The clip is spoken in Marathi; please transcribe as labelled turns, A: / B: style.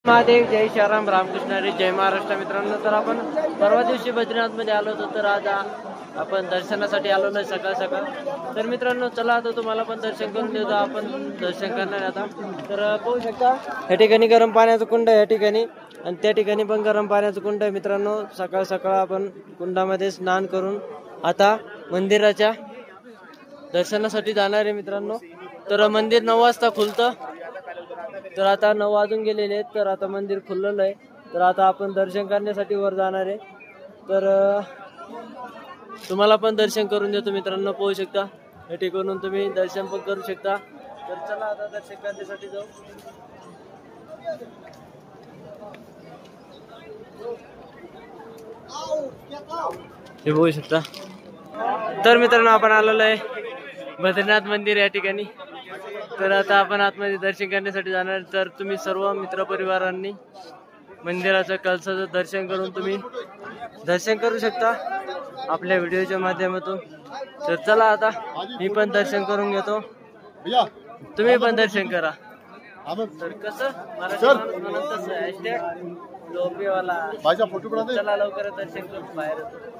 A: महादेव, जय श्रीराम, रामकृष्ण हरी, जय महाराष्ट्र. मित्रांनो, तर आपण परवा दिवशी बद्रीनाथ मध्ये आलो होतो, तर आज आपण दर्शनासाठी आलो नाही सकाळ सकाळ. तर मित्रांनो, चला आता तुम्हाला पण दर्शन करून देतो. आपण दर्शन करणार आता. तर पाहू शकता या ठिकाणी गरम पाण्याचं कुंड आहे, या ठिकाणी आणि त्या ठिकाणी पण गरम पाण्याचं कुंड आहे. मित्रांनो, सकाळ सकाळ आपण कुंडामध्ये स्नान करून आता मंदिराच्या दर्शनासाठी जाणार आहे. मित्रांनो, तर मंदिर 9 वाजता खुलतं. तर आता 9 वाजून गेलेले आहेत, तर आता मंदिर खुललेलं आहे. तर आता आपण दर्शन करण्यासाठी वर जाणार आहे. तर तुम्हाला पण दर्शन करून देतो. मित्रांनो, पाहू शकता या ठिकाणून तुम्ही दर्शन पण करू शकता. तर चला आता दर्शन करण्यासाठी जाऊ. हे बघू शकता. तर मित्रांनो, आपण आलेलो आहे बद्रीनाथ मंदिर या ठिकाणी. तर आता आपण आतमध्ये दर्शन करण्यासाठी जाणार. तर तुम्ही सर्व मित्रपरिवारांनी मंदिराचं कलशाचं दर्शन करून तुम्ही दर्शन करू शकता आपल्या व्हिडिओच्या माध्यमातून. तर चला आता मी पण दर्शन करून घेतो, तुम्ही पण दर्शन करा. तर कसं मला चला लवकर दर्शन करून बाहेर येतो.